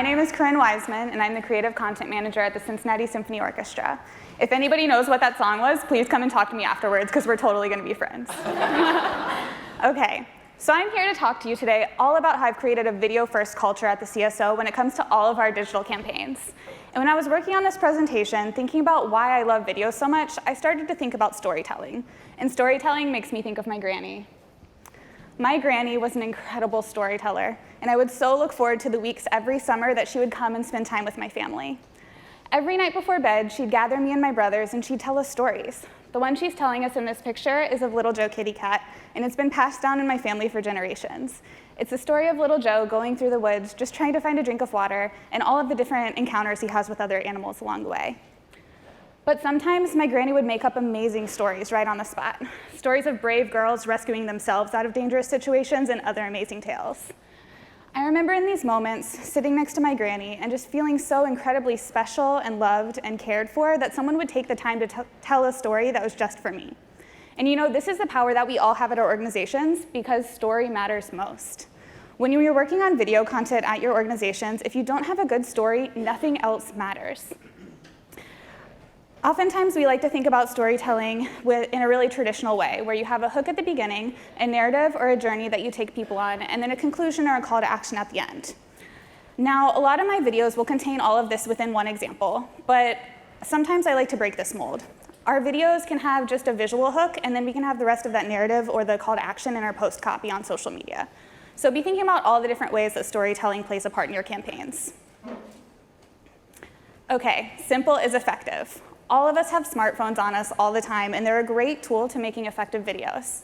My name is Corinne Wiseman, and I'm the Creative Content Manager at the Cincinnati Symphony Orchestra. If anybody knows what that song was, please come and talk to me afterwards, because we're totally going to be friends. Okay, so I'm here to talk to you today all about how I've created a video-first culture at the CSO when it comes to all of our digital campaigns. And when I was working on this presentation, thinking about why I love video so much, I started to think about storytelling. And storytelling makes me think of my granny. My granny was an incredible storyteller, and I would so look forward to the weeks every summer that she would come and spend time with my family. Every night before bed, she'd gather me and my brothers, and she'd tell us stories. The one she's telling us in this picture is of Little Joe Kitty Cat, and it's been passed down in my family for generations. It's the story of Little Joe going through the woods, just trying to find a drink of water, and all of the different encounters he has with other animals along the way. But sometimes my granny would make up amazing stories right on the spot. Stories of brave girls rescuing themselves out of dangerous situations and other amazing tales. I remember in these moments sitting next to my granny and just feeling so incredibly special and loved and cared for that someone would take the time to tell a story that was just for me. And you know, this is the power that we all have at our organizations because story matters most. When you're working on video content at your organizations, if you don't have a good story, nothing else matters. Oftentimes, we like to think about storytelling in a really traditional way, where you have a hook at the beginning, a narrative or a journey that you take people on, and then a conclusion or a call to action at the end. Now, a lot of my videos will contain all of this within one example, but sometimes I like to break this mold. Our videos can have just a visual hook, and then we can have the rest of that narrative or the call to action in our post copy on social media. So be thinking about all the different ways that storytelling plays a part in your campaigns. Okay, simple is effective. All of us have smartphones on us all the time, and they're a great tool to making effective videos.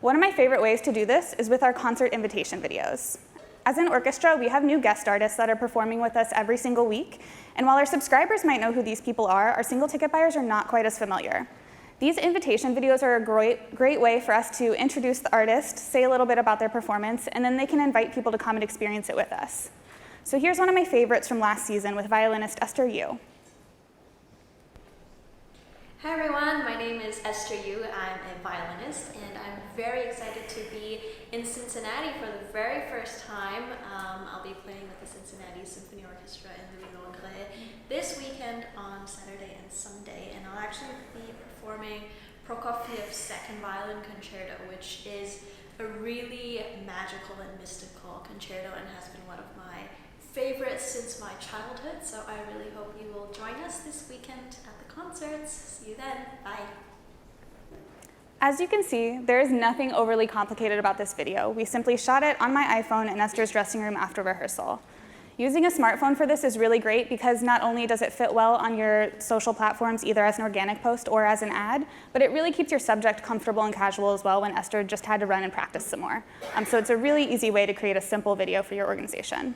One of my favorite ways to do this is with our concert invitation videos. As an orchestra, we have new guest artists that are performing with us every single week, and while our subscribers might know who these people are, our single ticket buyers are not quite as familiar. These invitation videos are a great way for us to introduce the artist, say a little bit about their performance, and then they can invite people to come and experience it with us. So here's one of my favorites from last season with violinist Esther Yu. Hi everyone, my name is Esther Yu. I'm a violinist and I'm very excited to be in Cincinnati for the very first time. I'll be playing with the Cincinnati Symphony Orchestra in Louis Langret this weekend on Saturday and Sunday, and I'll actually be performing Prokofiev's Second Violin Concerto, which is a really magical and mystical concerto and has been one of my favorites since my childhood, so I really hope you will join us this weekend at the concerts. See you then. Bye. As you can see, there is nothing overly complicated about this video. We simply shot it on my iPhone in Esther's dressing room after rehearsal. Using a smartphone for this is really great because not only does it fit well on your social platforms, either as an organic post or as an ad, but it really keeps your subject comfortable and casual as well when Esther just had to run and practice some more. So it's a really easy way to create a simple video for your organization.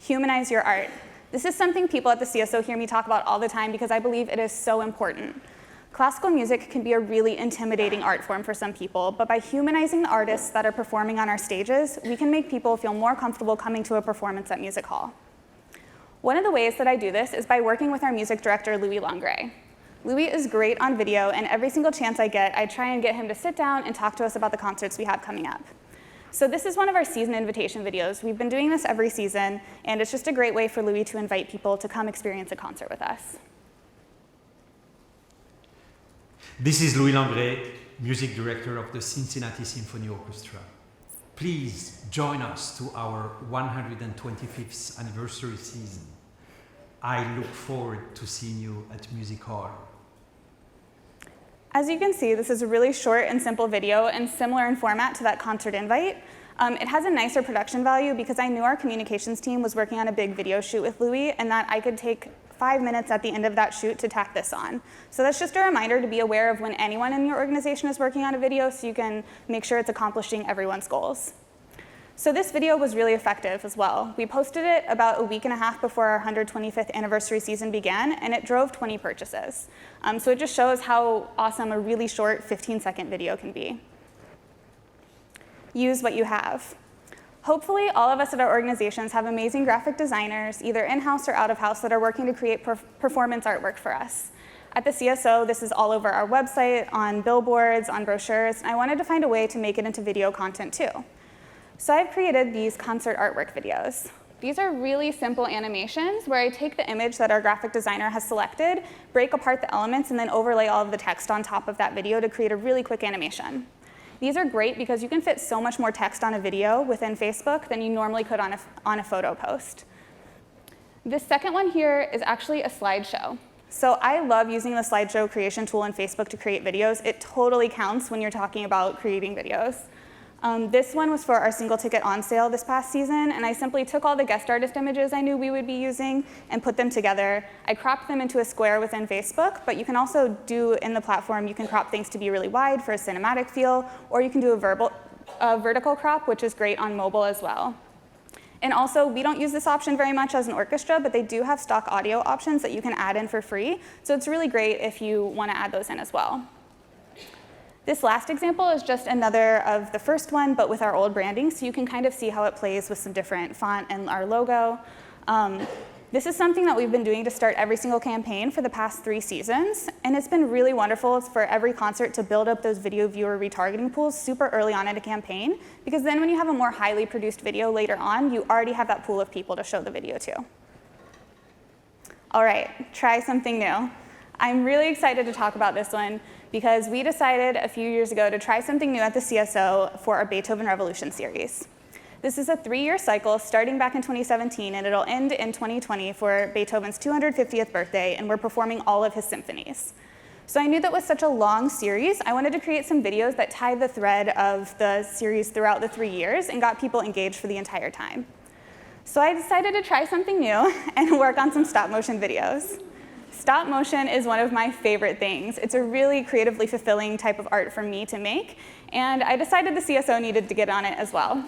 Humanize your art. This is something people at the CSO hear me talk about all the time because I believe it is so important. Classical music can be a really intimidating art form for some people, but by humanizing the artists that are performing on our stages, we can make people feel more comfortable coming to a performance at Music Hall. One of the ways that I do this is by working with our music director, Louis Langret. Louis is great on video, and every single chance I get, I try and get him to sit down and talk to us about the concerts we have coming up. So this is one of our season invitation videos. We've been doing this every season, and it's just a great way for Louis to invite people to come experience a concert with us. This is Louis Langret, music director of the Cincinnati Symphony Orchestra. Please join us to our 125th anniversary season. I look forward to seeing you at Music Hall. As you can see, this is a really short and simple video and similar in format to that concert invite. It has a nicer production value because I knew our communications team was working on a big video shoot with Louis and that I could take 5 minutes at the end of that shoot to tack this on. So that's just a reminder to be aware of when anyone in your organization is working on a video so you can make sure it's accomplishing everyone's goals. So this video was really effective as well. We posted it about a week and a half before our 125th anniversary season began, and it drove 20 purchases. So it just shows how awesome a really short 15-second video can be. Use what you have. Hopefully, all of us at our organizations have amazing graphic designers, either in-house or out-of-house, that are working to create performance artwork for us. At the CSO, this is all over our website, on billboards, on brochures, and I wanted to find a way to make it into video content too. So I've created these concert artwork videos. These are really simple animations where I take the image that our graphic designer has selected, break apart the elements, and then overlay all of the text on top of that video to create a really quick animation. These are great because you can fit so much more text on a video within Facebook than you normally could on a photo post. This second one here is actually a slideshow. So I love using the slideshow creation tool in Facebook to create videos. It totally counts when you're talking about creating videos. This one was for our single ticket on sale this past season, and I simply took all the guest artist images I knew we would be using and put them together. I cropped them into a square within Facebook, but you can also do in the platform, you can crop things to be really wide for a cinematic feel, or you can do a vertical crop, which is great on mobile as well. And also, we don't use this option very much as an orchestra, but they do have stock audio options that you can add in for free, so it's really great if you want to add those in as well. This last example is just another of the first one, but with our old branding, so you can kind of see how it plays with some different font and our logo. This is something that we've been doing to start every single campaign for the past 3 seasons, and it's been really wonderful for every concert to build up those video viewer retargeting pools super early on in a campaign, because then when you have a more highly produced video later on, you already have that pool of people to show the video to. All right, try something new. I'm really excited to talk about this one because we decided a few years ago to try something new at the CSO for our Beethoven Revolution series. This is a 3-year cycle starting back in 2017, and it'll end in 2020 for Beethoven's 250th birthday, and we're performing all of his symphonies. So I knew that with such a long series, I wanted to create some videos that tied the thread of the series throughout the 3 years and got people engaged for the entire time. So I decided to try something new and work on some stop motion videos. Stop motion is one of my favorite things. It's a really creatively fulfilling type of art for me to make, and I decided the CSO needed to get on it as well.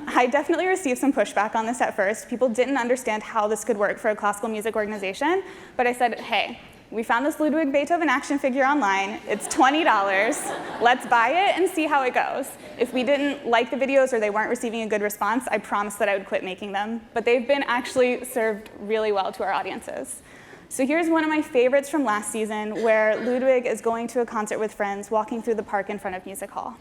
I definitely received some pushback on this at first. People didn't understand how this could work for a classical music organization, but I said, hey, we found this Ludwig Beethoven action figure online. It's $20. Let's buy it and see how it goes. If we didn't like the videos or they weren't receiving a good response, I promised that I would quit making them. But they've been actually served really well to our audiences. So here's one of my favorites from last season, where Ludwig is going to a concert with friends, walking through the park in front of Music Hall.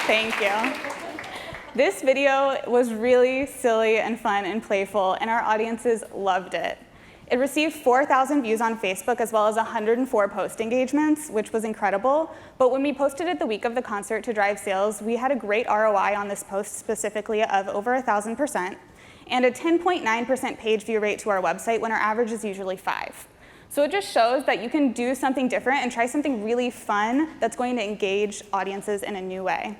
Thank you. This video was really silly and fun and playful, and our audiences loved it. It received 4,000 views on Facebook as well as 104 post engagements, which was incredible. But when we posted it the week of the concert to drive sales, we had a great ROI on this post specifically of over 1,000%, and a 10.9% page view rate to our website when our average is usually 5. So it just shows that you can do something different and try something really fun that's going to engage audiences in a new way.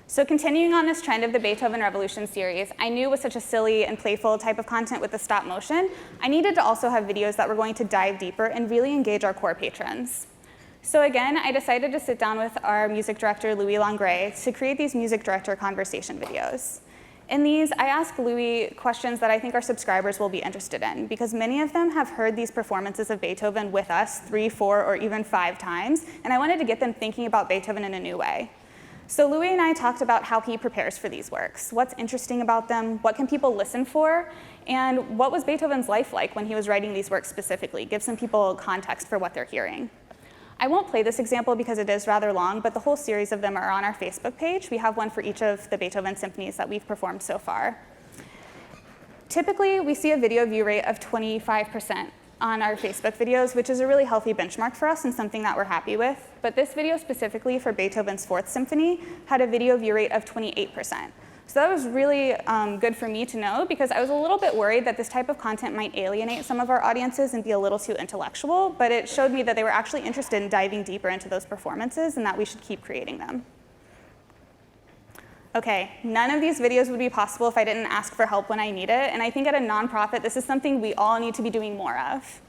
So continuing on this trend of the Beethoven Revolution series, I knew with such a silly and playful type of content with the stop motion, I needed to also have videos that were going to dive deeper and really engage our core patrons. So again, I decided to sit down with our music director, Louis Langret, to create these music director conversation videos. In these, I ask Louis questions that I think our subscribers will be interested in, because many of them have heard these performances of Beethoven with us 3, 4, or even 5 times, and I wanted to get them thinking about Beethoven in a new way. So Louis and I talked about how he prepares for these works, what's interesting about them, what can people listen for, and what was Beethoven's life like when he was writing these works specifically, give some people context for what they're hearing. I won't play this example because it is rather long, but the whole series of them are on our Facebook page. We have one for each of the Beethoven symphonies that we've performed so far. Typically, we see a video view rate of 25% on our Facebook videos, which is a really healthy benchmark for us and something that we're happy with. But this video specifically for Beethoven's 4th Symphony had a video view rate of 28%. So that was really good for me to know because I was a little bit worried that this type of content might alienate some of our audiences and be a little too intellectual, but it showed me that they were actually interested in diving deeper into those performances and that we should keep creating them. Okay, none of these videos would be possible if I didn't ask for help when I need it, and I think at a nonprofit, this is something we all need to be doing more of.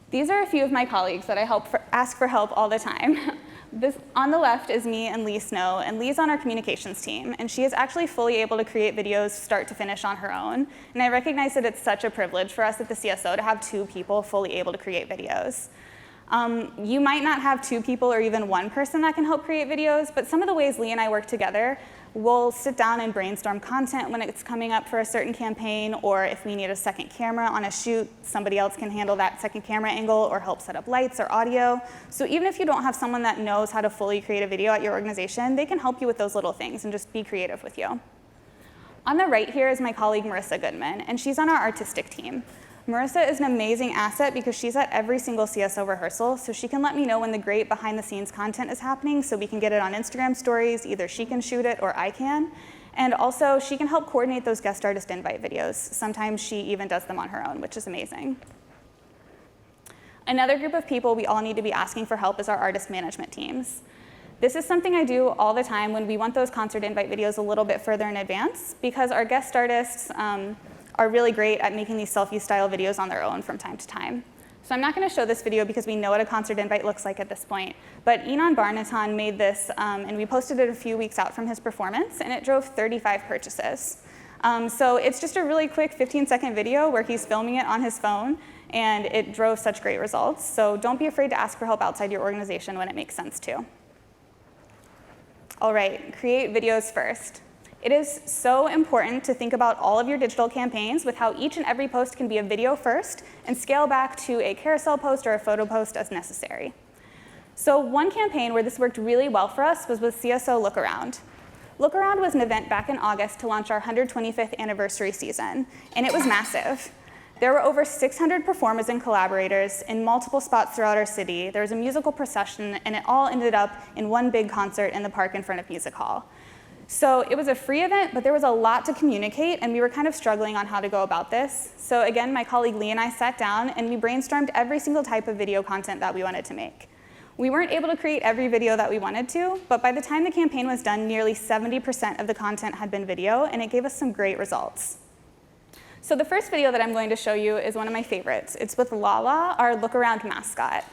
These are a few of my colleagues that I ask for help all the time. On the left is me and Lee Snow, and Lee's on our communications team, and she is actually fully able to create videos start to finish on her own, and I recognize that it's such a privilege for us at the CSO to have 2 people fully able to create videos. You might not have 2 people or even 1 person that can help create videos, but some of the ways Lee and I work together, we'll sit down and brainstorm content when it's coming up for a certain campaign, or if we need a second camera on a shoot, somebody else can handle that second camera angle or help set up lights or audio. So even if you don't have someone that knows how to fully create a video at your organization, they can help you with those little things and just be creative with you. On the right here is my colleague Marissa Goodman, and she's on our artistic team. Marissa is an amazing asset because she's at every single CSO rehearsal, so she can let me know when the great behind-the-scenes content is happening so we can get it on Instagram stories. Either she can shoot it or I can. And also, she can help coordinate those guest artist invite videos. Sometimes she even does them on her own, which is amazing. Another group of people we all need to be asking for help is our artist management teams. This is something I do all the time when we want those concert invite videos a little bit further in advance because our guest artists are really great at making these selfie-style videos on their own from time to time. So I'm not going to show this video because we know what a concert invite looks like at this point, but Enon Barnaton made this, and we posted it a few weeks out from his performance, and it drove 35 purchases. So it's just a really quick 15-second video where he's filming it on his phone, and it drove such great results. So don't be afraid to ask for help outside your organization when it makes sense to. All right, create videos first. It is so important to think about all of your digital campaigns with how each and every post can be a video first and scale back to a carousel post or a photo post as necessary. So one campaign where this worked really well for us was with CSO Look Around. Look Around was an event back in August to launch our 125th anniversary season, and it was massive. There were over 600 performers and collaborators in multiple spots throughout our city. There was a musical procession, and it all ended up in one big concert in the park in front of Music Hall. So it was a free event, but there was a lot to communicate, and we were kind of struggling on how to go about this. So again, my colleague Lee and I sat down, and we brainstormed every single type of video content that we wanted to make. We weren't able to create every video that we wanted to, but by the time the campaign was done, nearly 70% of the content had been video, and it gave us some great results. So the first video that I'm going to show you is one of my favorites. It's with Lala, our Look Around mascot.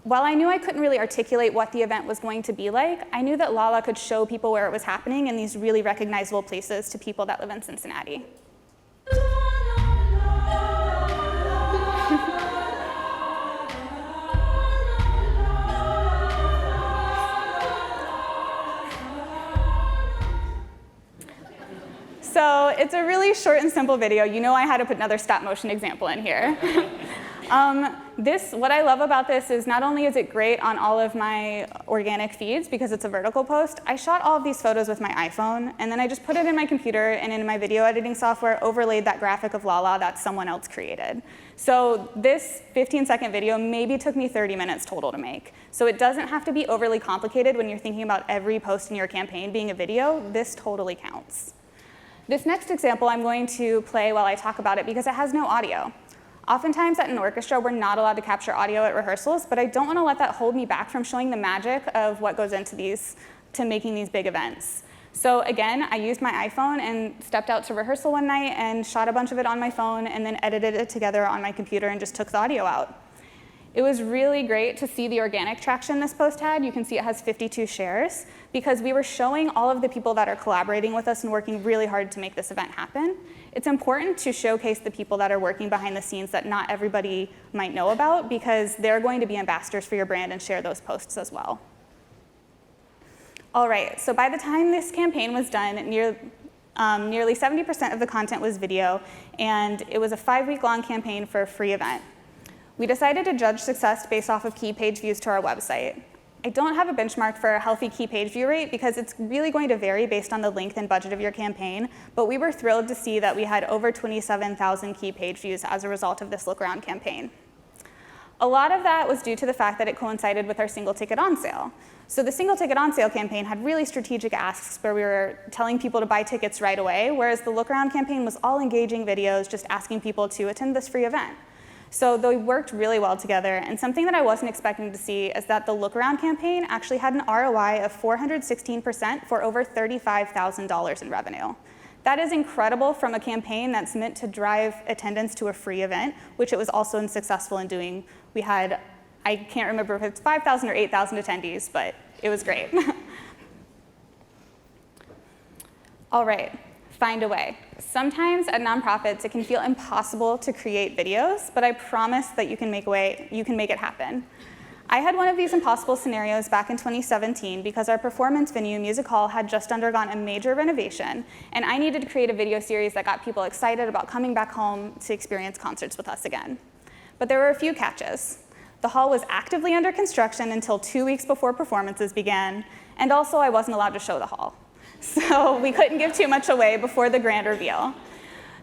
While I knew I couldn't really articulate what the event was going to be like, I knew that Lala could show people where it was happening in these really recognizable places to people that live in Cincinnati. So it's a really short and simple video. You know I had to put another stop motion example in here. What I love about this is not only is it great on all of my organic feeds because it's a vertical post, I shot all of these photos with my iPhone, and then I just put it in my computer, and in my video editing software overlaid that graphic of Lala that someone else created. So this 15-second video maybe took me 30 minutes total to make. So it doesn't have to be overly complicated when you're thinking about every post in your campaign being a video. This totally counts. This next example I'm going to play while I talk about it because it has no audio. Oftentimes at an orchestra, we're not allowed to capture audio at rehearsals, but I don't want to let that hold me back from showing the magic of what goes into making these big events. So again, I used my iPhone and stepped out to rehearsal one night and shot a bunch of it on my phone and then edited it together on my computer and just took the audio out. It was really great to see the organic traction this post had. You can see it has 52 shares because we were showing all of the people that are collaborating with us and working really hard to make this event happen. It's important to showcase the people that are working behind the scenes that not everybody might know about because they're going to be ambassadors for your brand and share those posts as well. All right, so by the time this campaign was done, nearly 70% of the content was video, and it was a 5-week-long campaign for a free event. We decided to judge success based off of key page views to our website. I don't have a benchmark for a healthy key page view rate because it's really going to vary based on the length and budget of your campaign, but we were thrilled to see that we had over 27,000 key page views as a result of this Look Around campaign. A lot of that was due to the fact that it coincided with our single ticket on sale. So the single ticket on sale campaign had really strategic asks where we were telling people to buy tickets right away, whereas the look around campaign was all engaging videos, just asking people to attend this free event. So they worked really well together, and something that I wasn't expecting to see is that the look around campaign actually had an ROI of 416% for over $35,000 in revenue. That is incredible from a campaign that's meant to drive attendance to a free event, which it was also successful in doing. We had, I can't remember if it's 5,000 or 8,000 attendees, but it was great. All right, find a way. Sometimes at nonprofits, it can feel impossible to create videos, but I promise that you can make it happen. I had one of these impossible scenarios back in 2017 because our performance venue, Music Hall, had just undergone a major renovation, and I needed to create a video series that got people excited about coming back home to experience concerts with us again. But there were a few catches. The hall was actively under construction until 2 weeks before performances began, and also I wasn't allowed to show the hall. So we couldn't give too much away before the grand reveal.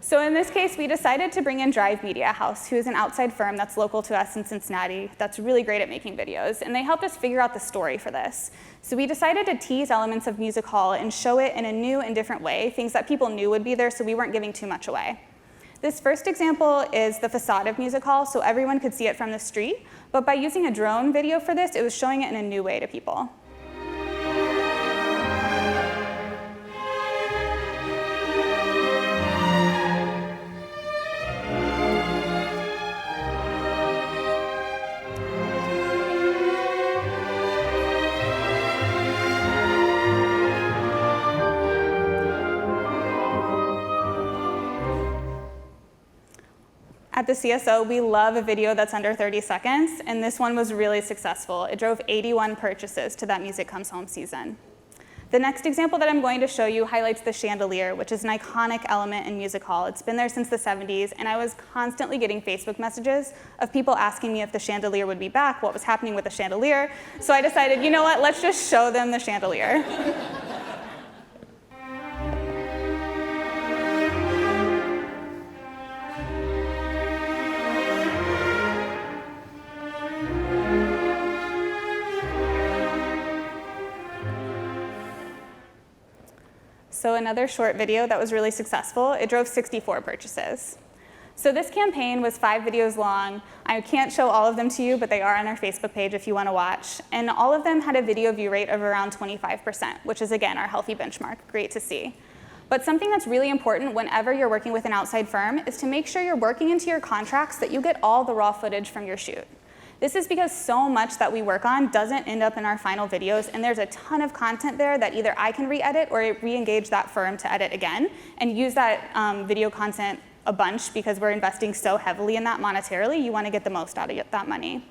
So in this case, we decided to bring in Drive Media House, who is an outside firm that's local to us in Cincinnati that's really great at making videos, and they helped us figure out the story for this. So we decided to tease elements of Music Hall and show it in a new and different way, things that people knew would be there, so we weren't giving too much away. This first example is the facade of Music Hall, so everyone could see it from the street, but by using a drone video for this, it was showing it in a new way to people. At the CSO, we love a video that's under 30 seconds, and this one was really successful. It drove 81 purchases to that Music Comes Home season. The next example that I'm going to show you highlights the chandelier, which is an iconic element in Music Hall. It's been there since the 70s, and I was constantly getting Facebook messages of people asking me if the chandelier would be back, what was happening with the chandelier. So I decided, you know what, let's just show them the chandelier. So another short video that was really successful, it drove 64 purchases. So this campaign was 5 videos long. I can't show all of them to you, but they are on our Facebook page if you want to watch. And all of them had a video view rate of around 25%, which is, again, our healthy benchmark. Great to see. But something that's really important whenever you're working with an outside firm is to make sure you're working into your contracts that you get all the raw footage from your shoot. This is because so much that we work on doesn't end up in our final videos, and there's a ton of content there that either I can re-edit or re-engage that firm to edit again and use that video content a bunch because we're investing so heavily in that monetarily. You want to get the most out of that money.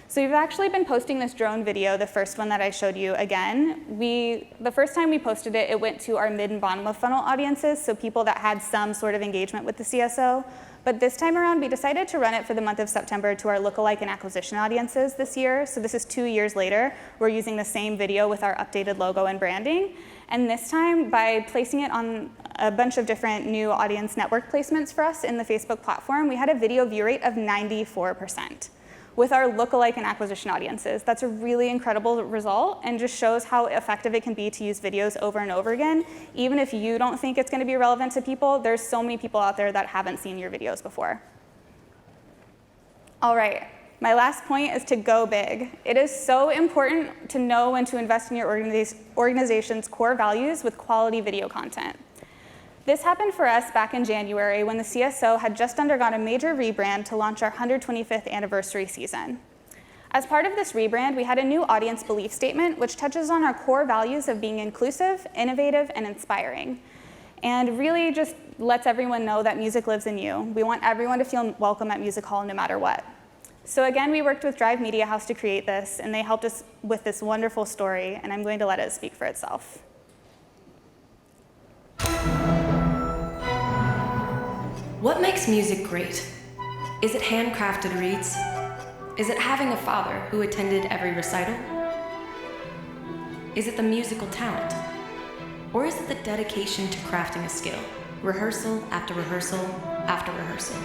So we've actually been posting this drone video, the first one that I showed you again. The first time we posted it, it went to our mid and bottom of funnel audiences, so people that had some sort of engagement with the CSO. But this time around, we decided to run it for the month of September to our lookalike and acquisition audiences this year. So this is 2 years later. We're using the same video with our updated logo and branding. And this time, by placing it on a bunch of different new audience network placements for us in the Facebook platform, we had a video view rate of 94%. With our lookalike and acquisition audiences. That's a really incredible result and just shows how effective it can be to use videos over and over again. Even if you don't think it's going to be relevant to people, there's so many people out there that haven't seen your videos before. All right, my last point is to go big. It is so important to know when to invest in your organization's core values with quality video content. This happened for us back in January when the CSO had just undergone a major rebrand to launch our 125th anniversary season. As part of this rebrand, we had a new audience belief statement which touches on our core values of being inclusive, innovative, and inspiring. And really just lets everyone know that music lives in you. We want everyone to feel welcome at Music Hall no matter what. So again, we worked with Drive Media House to create this, and they helped us with this wonderful story, and I'm going to let it speak for itself. What makes music great? Is it handcrafted reeds? Is it having a father who attended every recital? Is it the musical talent? Or is it the dedication to crafting a skill, rehearsal after rehearsal after rehearsal?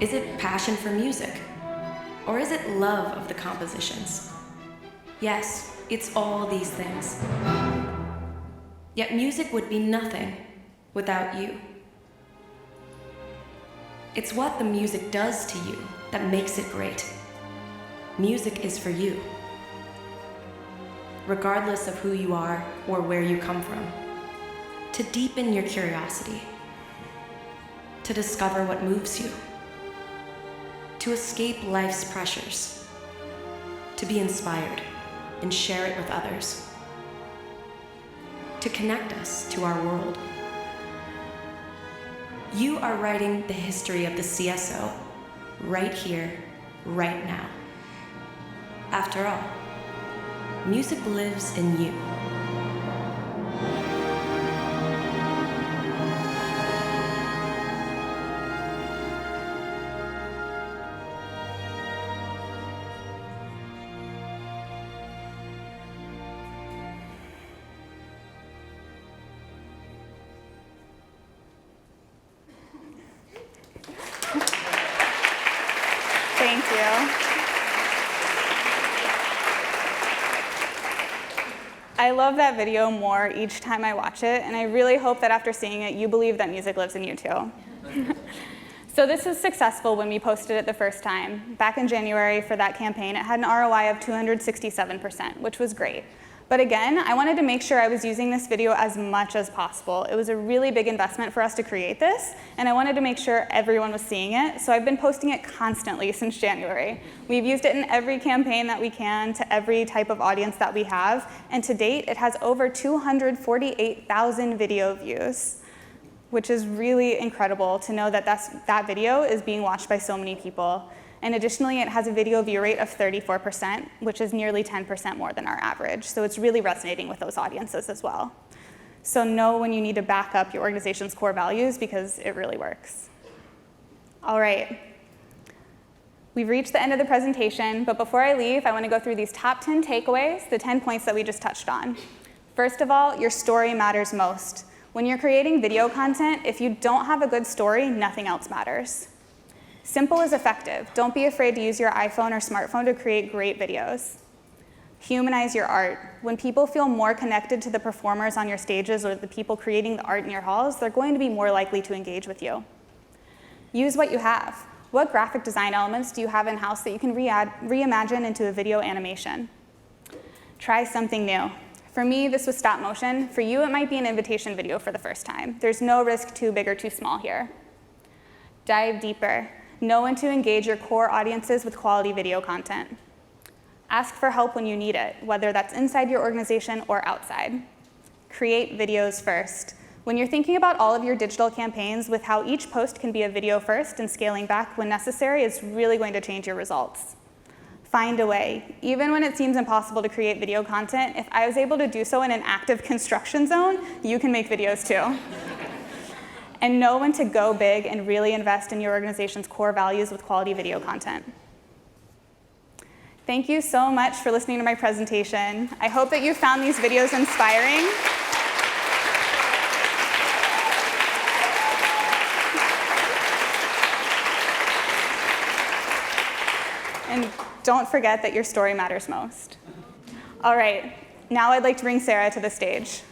Is it passion for music? Or is it love of the compositions? Yes, it's all these things. Yet music would be nothing without you. It's what the music does to you that makes it great. Music is for you, regardless of who you are or where you come from, to deepen your curiosity, to discover what moves you, to escape life's pressures, to be inspired and share it with others, to connect us to our world. You are writing the history of the CSO right here, right now. After all, music lives in you. Thank you. I love that video more each time I watch it, and I really hope that after seeing it, you believe that music lives in you too. So this was successful when we posted it the first time. Back in January for that campaign, it had an ROI of 267%, which was great. But again, I wanted to make sure I was using this video as much as possible. It was a really big investment for us to create this, and I wanted to make sure everyone was seeing it, so I've been posting it constantly since January. We've used it in every campaign that we can, to every type of audience that we have, and to date, it has over 248,000 video views, which is really incredible to know that that video is being watched by so many people. And additionally, it has a video view rate of 34%, which is nearly 10% more than our average. So it's really resonating with those audiences as well. So know when you need to back up your organization's core values, because it really works. All right. We've reached the end of the presentation, but before I leave, I want to go through these top 10 takeaways, the 10 points that we just touched on. First of all, your story matters most. When you're creating video content, if you don't have a good story, nothing else matters. Simple is effective. Don't be afraid to use your iPhone or smartphone to create great videos. Humanize your art. When people feel more connected to the performers on your stages or the people creating the art in your halls, they're going to be more likely to engage with you. Use what you have. What graphic design elements do you have in-house that you can reimagine into a video animation? Try something new. For me, this was stop motion. For you, it might be an invitation video for the first time. There's no risk too big or too small here. Dive deeper. Know when to engage your core audiences with quality video content. Ask for help when you need it, whether that's inside your organization or outside. Create videos first. When you're thinking about all of your digital campaigns with how each post can be a video first and scaling back when necessary, it's really going to change your results. Find a way. Even when it seems impossible to create video content, if I was able to do so in an active construction zone, you can make videos too. And know when to go big and really invest in your organization's core values with quality video content. Thank you so much for listening to my presentation. I hope that you found these videos inspiring. And don't forget that your story matters most. All right, now I'd like to bring Sarah to the stage.